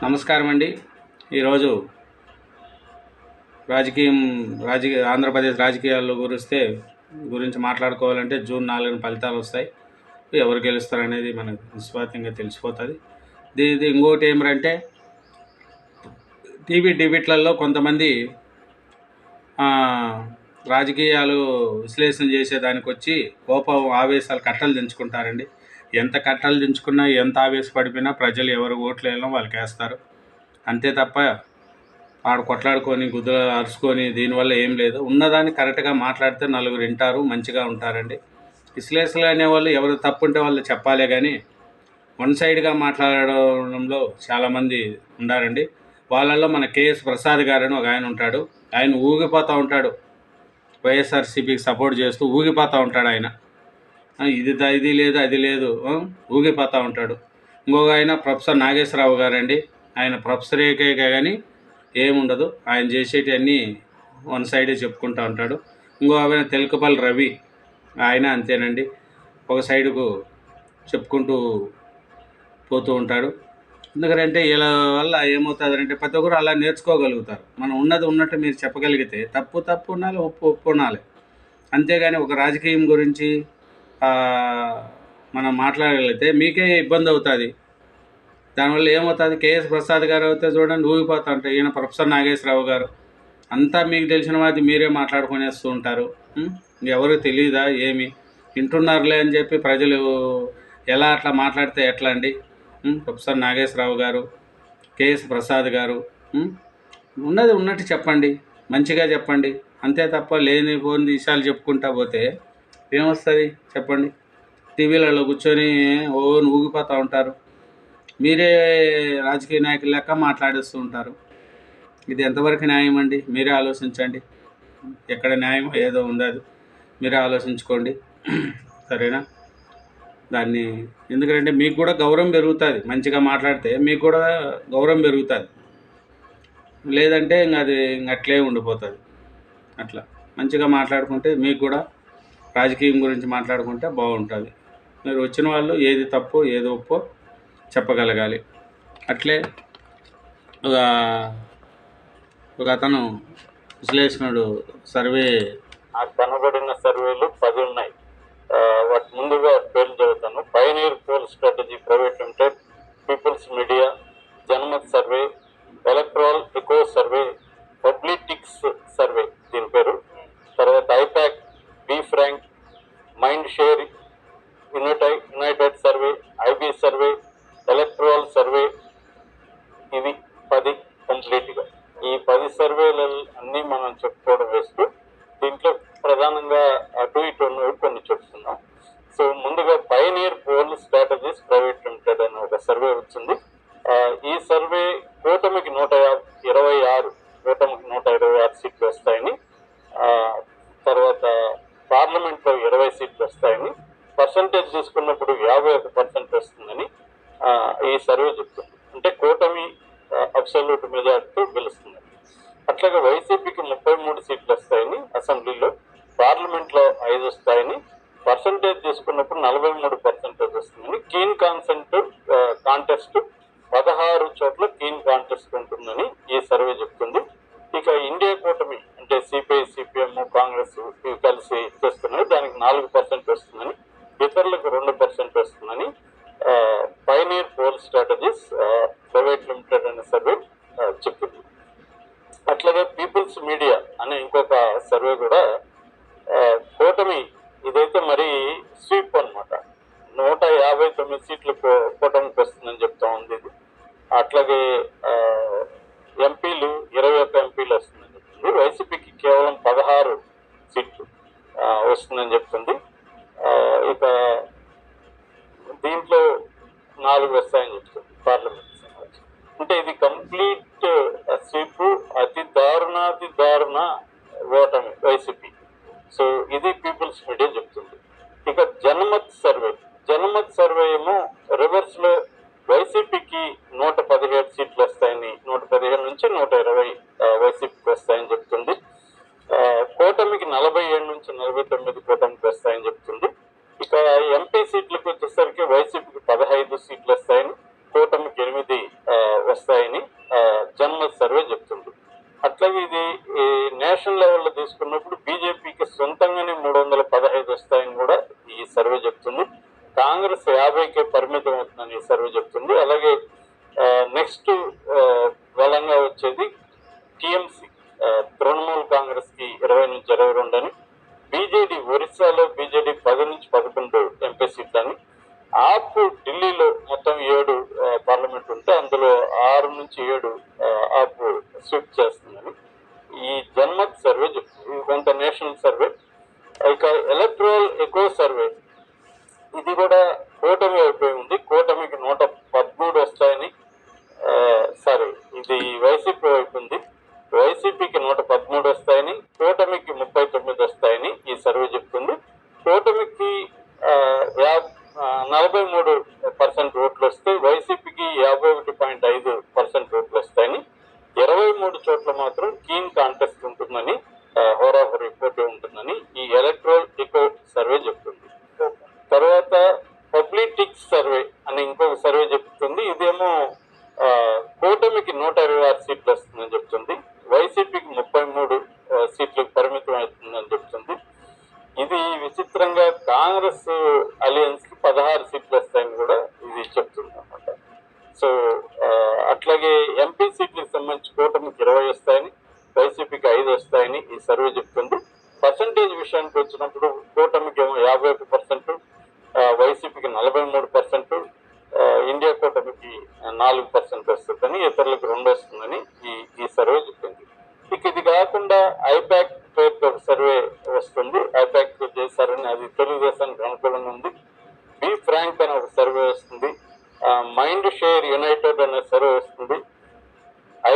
నమస్కారం అండి. ఈరోజు ఆంధ్రప్రదేశ్ రాజకీయాల గురించి మాట్లాడుకోవాలంటే జూన్ 4న ఫలితాలు వస్తాయి. ఎవరు గెలుస్తారనేది మనకు నిష్పాతంగా తెలిసిపోతుంది. ఇది ఇంకోటి ఏమిటంటే టీవీ డిబేట్లలో కొంతమంది రాజకీయాలు విశ్లేషణ చేసేదానికి వచ్చి కోపం ఆవేశాలు కట్టలు దించుకుంటారండి. ఎంత కట్టలు దించుకున్నా, ఎంత ఆవేశపడిపోయినా ప్రజలు ఎవరు ఓట్లు వేయాలో వాళ్ళకి వేస్తారు. అంతే తప్ప ఆడు కొట్లాడుకొని గుద్దులు అరుచుకొని దీనివల్ల ఏం లేదు. ఉన్నదాన్ని కరెక్ట్గా మాట్లాడితే నలుగురు వింటారు, మంచిగా ఉంటారండి. విశ్లేషణలు అనేవాళ్ళు ఎవరు తప్పు ఉంటే వాళ్ళు చెప్పాలే కానీ వన్ సైడ్గా మాట్లాడడంలో చాలామంది ఉండారండి. వాళ్ళల్లో మన కేఎస్ ప్రసాద్ గారు అని ఒక ఆయన ఉంటాడు. ఆయన ఊగిపోతూ ఉంటాడు, వైఎస్ఆర్సీపీకి సపోర్ట్ చేస్తూ ఊగిపోతూ ఉంటాడు. ఆయన ఇది లేదు అది లేదు ఊగిపోతూ ఉంటాడు. ఇంకొక ఆయన ప్రొఫెసర్ నాగేశ్వరరావు గారండి. ఆయన ప్రొఫెసరేకే కానీ ఏముండదు, ఆయన చేసేటివన్నీ వన్ సైడే చెప్పుకుంటూ ఉంటాడు. ఇంకో ఆయన తెలకపల్లి రవి, ఆయన అంతేనండి, ఒక సైడుకు చెప్పుకుంటూ పోతూ ఉంటాడు. ఎందుకంటే ఇలా వల్ల ఏమవుతుందంటే ప్రతి ఒక్కరు అలా నేర్చుకోగలుగుతారు. మనం ఉన్నది ఉన్నట్టు మీరు చెప్పగలిగితే తప్పు ఉండాలి, ఒప్పు ఉండాలి. అంతేగాని ఒక రాజకీయం గురించి మనం మాట్లాడగలిగితే మీకే ఇబ్బంది అవుతుంది. దానివల్ల ఏమవుతుంది, కేఎస్ ప్రసాద్ గారు అయితే చూడండి ఊగిపోతూ ఉంటారు. ఈయన ప్రొఫెసర్ నాగేశ్వరరావు గారు అంతా మీకు తెలిసిన వాటి మీరే మాట్లాడుకునేస్తూ ఉంటారు. ఎవరికి తెలియదా ఏమి వింటున్నారులే అని చెప్పి ప్రజలు ఎలా అట్లా మాట్లాడితే ఎట్లా అండి? ప్రొఫెసర్ నాగేశ్వరరావు గారు, కేఎస్ ప్రసాద్ గారు ఉన్నది ఉన్నట్టు చెప్పండి, మంచిగా చెప్పండి. అంతే తప్ప లేనిపోని విషయాలు చెప్పుకుంటా పోతే ఏమొస్తుంది చెప్పండి? టీవీలలో కూర్చొని ఊగిపోతూ ఉంటారు. మీరే రాజకీయ నాయకులు లెక్క మాట్లాడేస్తూ ఉంటారు. ఇది ఎంతవరకు న్యాయం అండి? మీరే ఆలోచించండి. ఎక్కడ న్యాయం ఏదో ఉండదు, మీరే ఆలోచించుకోండి. సరేనా? దాన్ని ఎందుకంటే మీకు కూడా గౌరవం పెరుగుతుంది. మంచిగా మాట్లాడితే మీకు కూడా గౌరవం పెరుగుతుంది. లేదంటే అది అట్లే ఉండిపోతుంది. అట్లా మంచిగా మాట్లాడుకుంటే మీకు కూడా రాజకీయం గురించి మాట్లాడుకుంటే బాగుంటుంది. మీరు వచ్చిన వాళ్ళు ఏది తప్పు ఏది ఒప్పో చెప్పగలగాలి. అట్లే ఒక అతను విశ్లేషణుడు సర్వే కనబడిన సర్వేలు 10 ఉన్నాయి. వాటి ముందుగా పేర్లు చదువుతాను. Pioneer poll strategy private limited, people's media, Janmat survey, electoral echo survey, పబ్లిటిక్స్ సర్వే దీని పేరు. తర్వాత ఐపాక్, బి ఫ్రాంక్, mind share, united survey, IB survey, electoral survey. ఇవి 10 కంప్లీట్గా. ఈ 10 సర్వేలు అన్నీ మనం చెప్పుకోవడం వేస్తూ దీంట్లో ప్రధానంగా అటు ఇటు ఉన్నవి కొన్ని చెప్తున్నాం. సో ముందుగా pioneer poll strategies private limited అనే ఒక సర్వే వచ్చింది. ఈ సర్వే కూటమికి 126 సీట్లు వస్తాయని, తర్వాత పార్లమెంట్లో 20 సీట్లు వస్తాయని, పర్సంటేజ్ తీసుకున్నప్పుడు 51% వస్తుందని ఈ సర్వే చెప్తుంది. అంటే కూటమి అబ్సల్యూట్ మెజార్టీతో గెలుస్తుంది. అట్లాగే వైసీపీకి 33 సీట్లు వస్తాయని అసెంబ్లీలో, పార్లమెంట్లో 5 వస్తాయని, పర్సంటేజ్ తీసుకున్నప్పుడు 43% వస్తుందని, కీన్ కాంటెస్ట్ 16 చోట్ల కీన్ కాంటెస్ట్ ఉంటుందని ఈ సర్వే చెప్తుంది. ఇక ఇండియా కూటమి అంటే సిపిఐ, సిపిఎం, కాంగ్రెస్ ఇవి కలిసి చేస్తున్నాయి, దానికి 4% వస్తుందని, ఇతరులకు 2% వస్తుందని pioneer poll strategies private limited అనే సర్వే చెప్తుంది. అట్లాగే పీపుల్స్ మీడియా అనే ఇంకొక సర్వే కూడా కూటమి ఇదైతే మరి స్వీప్ అనమాట, 159 సీట్లు కూటమికి వస్తుందని చెప్తా ఉంది ఇది. అట్లాగే ఎంపీలు 21 ఎంపీలు వస్తుందని చెప్తుంది. వైసీపీకి కేవలం 16 సీట్లు వస్తుందని చెప్తుంది. ఇక దీంట్లో 4 వస్తాయని చెప్తుంది పార్లమెంట్. అంటే ఇది కంప్లీట్ స్వీప్, అతి దారుణ ఓటమి వైసీపీ. సో ఇది పీపుల్స్ మీడియా చెప్తుంది. ఇక జనమత్ సర్వే ఏమో రివర్స్ లో వైసీపీకి 117 సీట్లు వస్తాయని, 115 నుంచి 120 వైసీపీకి వస్తాయని చెప్తుంది. కూటమికి 47 నుంచి 49 కూటమికి వస్తాయని చెప్తుంది. ఇక ఎంపీ సీట్లకు వచ్చేసరికి వైసీపీకి 15 సీట్లు వస్తాయని, కూటమికి 8 వస్తాయి. వస్తాయని జన్మత్ సర్వే చెప్తుంది. అట్లాగే ఇది ఈ నేషనల్ లెవెల్లో తీసుకున్నప్పుడు బీజేపీకి సొంతంగానే 315 వస్తాయని కూడా ఈ సర్వే చెప్తుంది. కాంగ్రెస్ 50కే పరిమితం అవుతుందని ఈ సర్వే చెప్తుంది. అలాగే నెక్స్ట్ బలంగా వచ్చేది టిఎంసి, తృణమూల్ కాంగ్రెస్ కి 20 నుంచి 22 అని, బీజేడీ ఒరిస్సాలో బీజేడీ 10 నుంచి 11 ఎంపీ సీట్లని, ఆప్ ఢిల్లీలో మొత్తం 7 పార్లమెంట్ ఉంటే అందులో 6 నుంచి 7 ఆప్ స్విప్ చేస్తుందని ఈ జన్మత్ సర్వే చెప్తుంది. ఇది కొంత నేషనల్ సర్వే. ఇక ఎలక్ట్రల్ ఎకో సర్వే, ఇది కూడా కూటమి అయిపోయి ఉంది. కూటమికి 113 వస్తాయని, సారీ ఇది వైసీపీ వైపు ఉంది. వైసీపీకి 113 వస్తాయని, కూటమికి 39 వస్తాయని ఈ సర్వే చెప్తుంది. కూటమికి 43% ఓట్లు వస్తే వైసీపీకి 51.5% ఓట్లు వస్తాయని, 23 చోట్ల మాత్రం కీన్ కాంటెస్ట్ ఉంటుందని, హోరాహోరీ పోటీ ఉంటుందని ఈ ఎలక్ట్రల్ ఎకో సర్వే చెప్తుంది. తర్వాత పబ్లిటిక్స్ సర్వే అని ఇంకొక సర్వే చెప్తుంది. ఇదేమో కూటమికి 126 సీట్లు వస్తుందని చెప్తుంది, వైసీపీకి 33 సీట్లకు పరిమితం అవుతుందని చెప్తుంది. ఇది విచిత్రంగా కాంగ్రెస్ అలయన్స్ కి 16 సీట్లు వస్తాయని కూడా ఇది చెప్తుంది అన్నమాట. సో అట్లాగే ఎంపీ సీట్లకు సంబంధించి కూటమికి 20 వస్తాయని, వైసీపీకి 5 వస్తాయని ఈ సర్వే చెప్తుంది. పర్సంటేజ్ విషయానికి వచ్చినప్పుడు కూటమికి ఏమో 51%, వైసీపీకి 43%, ఇండియా కూటమికి 4% వస్తుందని, ఇతరులకు 2 వస్తుందని ఈ సర్వే చెప్పింది. ఇక ఇది కాకుండా ఐపాక్ పేరుతో ఒక సర్వే వస్తుంది. ఐపాక్ చేశారని, అది తెలుగుదేశానికి అనుకూలంగా ఉంది. బి ఫ్రాంక్ అనే ఒక సర్వే వస్తుంది. మైండ్ షేర్ యునైటెడ్ అనే సర్వే వస్తుంది.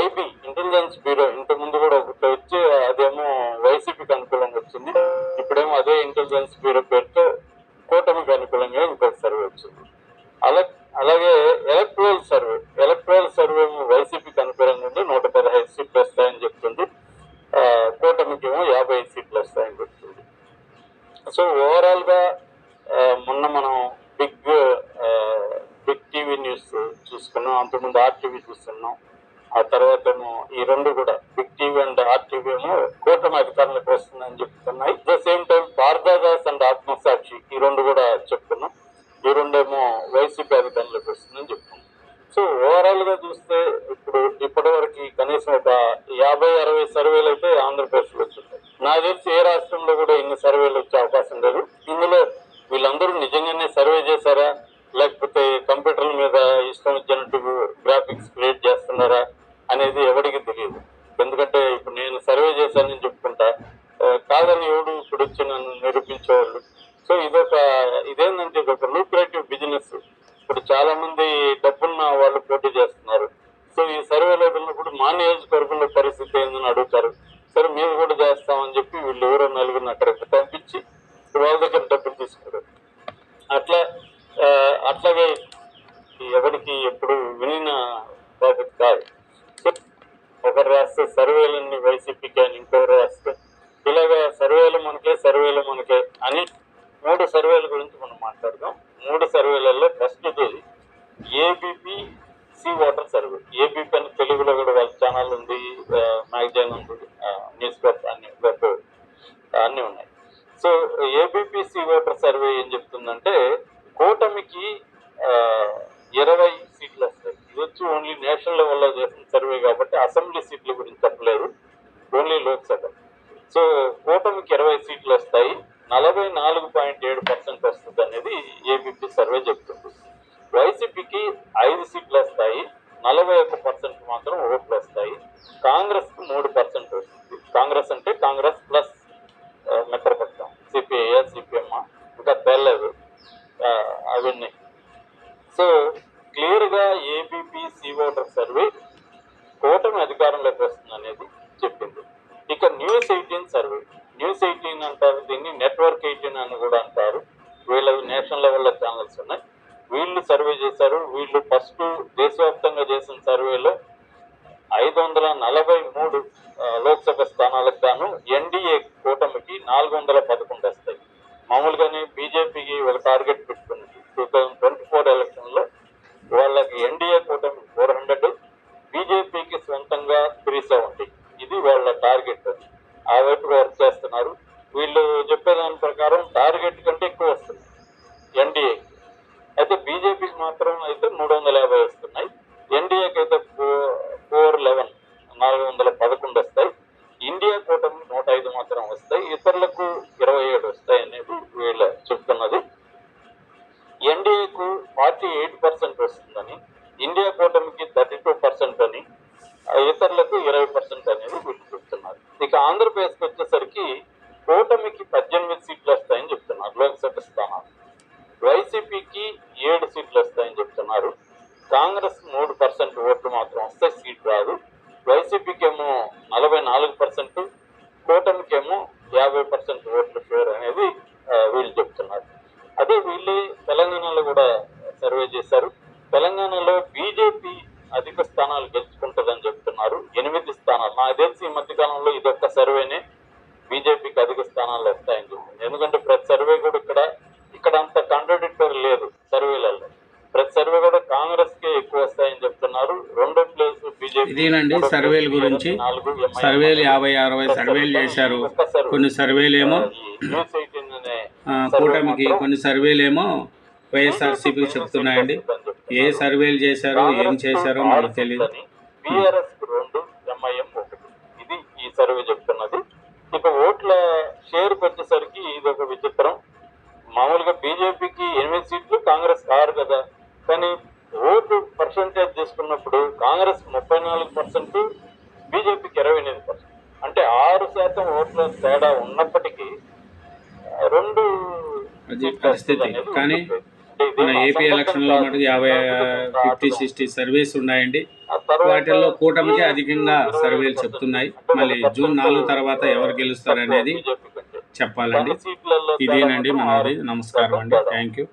ఐబీ ఇంటెలిజెన్స్ బ్యూరో ఇంతకుముందు కూడా ఒకటి వచ్చి అదేమో వైసీపీకి అనుకూలంగా వచ్చింది. ఇప్పుడేమో అదే ఇంటెలిజెన్స్ బ్యూరో పేరుతో కూటమికి అనుకూలంగా ఇంకొక సర్వే వచ్చింది. అలాగే ఎలక్ట్రల్ సర్వే వైసీపీకి అనుకూలంగా ఉంది, 115 సీట్లు వస్తాయని చెప్తుంది. కూటమికి ఏమో 55 సీట్లు వస్తాయని చెప్తుంది. సో ఓవరాల్ గా మొన్న మనం బిగ్ టీవీ న్యూస్ చూసుకున్నాం, అంతకుముందు ఆర్టీవీ చూస్తున్నాం. ఆ తర్వాత ఏమో ఈ రెండు కూడా బిగ్ టీవీ అండ్ ఆర్టీవీ ఏమో కూటమి అధికారంలోకి వస్తుందని చెప్తున్నాయి. అట్ ద సేమ్ టైం భారతదాస్ అండ్ ఆత్మసాక్షి ఈ రెండు కూడా చెప్తున్నాం. ఈ రెండేమో వైసీపీ అధికారంలోకి వస్తుందని చెప్తున్నాం. సో ఓవరాల్ గా చూస్తే ఇప్పటి వరకు కనీసం ఒక 50-60 సర్వేలు అయితే ఆంధ్రప్రదేశ్ లో వచ్చింటాయి. నాకు తెలిసి ఏ రాష్ట్రంలో కూడా ఇన్ని సర్వేలు వచ్చే అవకాశం లేదు. ఇందులో వీళ్ళందరూ నిజంగానే సర్వే చేశారా, లేకపోతే కంప్యూటర్ల మీద ఇష్టం వచ్చినట్టు గ్రాఫిక్స్ క్రియేట్ చేస్తున్నారా అనేది ఎవరికి తెలియదు. ఎందుకంటే ఇప్పుడు నేను సర్వే చేశానని చెప్పుకుంటా, కాదని ఎవడు ఇప్పుడు వచ్చి నన్ను నిరూపించేవాళ్ళు. సో ఇదేంటంటే ఒక లూక్రేటివ్ బిజినెస్. ఇప్పుడు చాలా మంది డబ్బున్న వాళ్ళు పోటీ చేస్తున్నారు. సో ఈ సర్వేలో వెళ్ళినప్పుడు మా నియోజకవర్గంలో పరిస్థితి ఏందని అడుగుతారు. సరే మేము కూడా చేస్తామని చెప్పి వీళ్ళు ఎవరో నలుగురిని అక్కడికి పంపించి వాళ్ళ దగ్గర డబ్బులు తీసుకుంటారు. అట్లాగే ఎవరికి ఎప్పుడు వినిన ప్రాజెక్ట్ కాదు. ఒకరు రాస్తే సర్వేలన్నీ వైసీపీకి అని ఇంకొకరు రాస్తే ఇలాగా సర్వేలు మనకే అని 3 సర్వేల గురించి మనం మాట్లాడదాం. 3 సర్వేలలో first ABP C voter survey. ABP అని తెలుగులో కూడా వాళ్ళ ఛానల్ ఉంది, మ్యాగజైన్ ఉంది, న్యూస్ పేపర్ అన్ని ఉన్నాయి. So ABP C voter survey ఏం చెప్తుందంటే కూటమికి 20 సీట్లు వస్తాయి. ఇది వచ్చి ఓన్లీ నేషనల్ లెవెల్లో చేసిన సర్వే కాబట్టి అసెంబ్లీ సీట్ల గురించి చెప్పలేదు, ఓన్లీ లోక్సభ. సో కూటమికి 20 సీట్లు వస్తాయి, 44.7% వస్తుంది అనేది ఏబీపీ సర్వే చెప్తుంది. వైసీపీకి 5 సీట్లు వస్తాయి, 41% మాత్రం ఓట్లు వస్తాయి. కాంగ్రెస్ కు 3% వస్తుంది. కాంగ్రెస్ అంటే కాంగ్రెస్ ప్లస్ మిత్రపక్షం, సిపిఐ సిపిఎం ఇంకా తెల్లదు అవన్నీ. సో క్లియర్ గా ఏబీపీ సీ ఓటర్ సర్వే కూటమి అధికారంలోకి వస్తుంది అనేది చెప్పింది. ఇక న్యూస్ 18 సర్వే. న్యూస్ 18 అంటారు దీన్ని, నెట్వర్క్ 18 అని కూడా అంటారు. వీళ్ళవి నేషనల్ లెవెల్లో ఛానల్స్ ఉన్నాయి. వీళ్ళు సర్వే చేశారు. వీళ్ళు ఫస్ట్ దేశవ్యాప్తంగా చేసిన సర్వేలో 543 లోక్సభ స్థానాలకు గాను ఎన్డీఏ కూటమికి 411 వస్తాయి. మామూలుగానే బీజేపీకి ఒక టార్గెట్ పెట్టుకున్నది 2024 ఎలక్షన్ లో వాళ్ళకి ఎన్డీఏ కూటమి 400, ఖచ్చితంగా 370. ఇది వాళ్ళ టార్గెట్. ఆ వైపుగా వర్క్ చేస్తున్నారు. వీళ్ళు చెప్పేదాని ప్రకారం టార్గెట్ కంటే ఎక్కువ వస్తుంది ఎన్డీఏ. అయితే బీజేపీకి మాత్రం అయితే 350 వస్తున్నాయి. ఎన్డీఏకి అయితే 411 వస్తాయి. ఇండియా కూటమి 105 మాత్రం వస్తాయి. ఇతరులకు 27 వస్తాయి అనేది వీళ్ళు చెప్తున్నది. ఎన్డీఏకు 48% వస్తుందని, ఇండియా కూటమికి 32% అని, ఇతరులకు 20% అనేది వీళ్ళు చెప్తున్నారు. ఇక ఆంధ్రప్రదేశ్కి వచ్చేసరికి కూటమికి 18 సీట్లు వస్తాయని చెప్తున్నారు లోక్సభ స్థానాలు. వైసీపీకి 7 సీట్లు వస్తాయని చెప్తున్నారు. కాంగ్రెస్ 3% ఓట్లు మాత్రం వస్తాయి, సీట్ రాదు. వైసీపీకి ఏమో 44%, కూటమికేమో 50% ఓట్ల షేర్ అనేది వీళ్ళు చెప్తున్నారు. అదే వీళ్ళే తెలంగాణలో కూడా సర్వే చేశారు. తెలంగాణలో బీజేపీ అధిక స్థానాలు గెలుచుకుంటుందని చెప్తున్నారు, 8 స్థానాలు. నాకు తెలిసి ఈ మధ్యకాలంలో ఇదొక్క సర్వేనే బీజేపీకి అధిక స్థానాలు వస్తాయని చెప్తుంది. ఎందుకంటే ప్రతి సర్వే కూడా ఇక్కడ అంత కాంట్రడిక్టరీ లేదు సర్వేలలో. ప్రతి సర్వే కూడా కాంగ్రెస్ కే ఎక్కువ వస్తాయని చెప్తున్నారు. రెండో ప్లేస్ బీజేపీ. ఇదేనండి సర్వేల గురించి. సర్వేలు 50-60 సర్వేలు చేశారు. కొన్ని సర్వేలేమో కూటమికి, కొన్ని సర్వేలేమో వైఎస్ఆర్సీపీకి చెప్తున్నాయండి. ఏ సర్వేలు చేశారో ఏం చేశారో మనకు తెలియదు. BRS 2, MIM 1. ఇది ఈ సర్వే చెప్తున్నది. ఇక ఓట్ల షేర్కి వచ్చేసరికి ఇది ఒక విచిత్రం. మామూలుగా బీజేపీకి 8 సీట్లు, కాంగ్రెస్ 6 కదా. కానీ ఓటు పర్సెంటేజ్ తీసుకున్నప్పుడు కాంగ్రెస్ 34%, బీజేపీకి 28%. అంటే 6% ఓట్ల తేడా ఉన్నప్పటికీ 2 పరిస్థితి. కానీ మన ఏపీ ఎలక్షన్లో మటుకు 50-60 సర్వేస్ ఉన్నాయండి. వాటిల్లో కూటమికి అధికంగా సర్వేలు చెప్తున్నాయి. మళ్ళీ జూన్ 4 తర్వాత ఎవరు గెలుస్తారనేది చెప్పాలండి. ఇదేనండి మనది. నమస్కారం అండి. Thank you.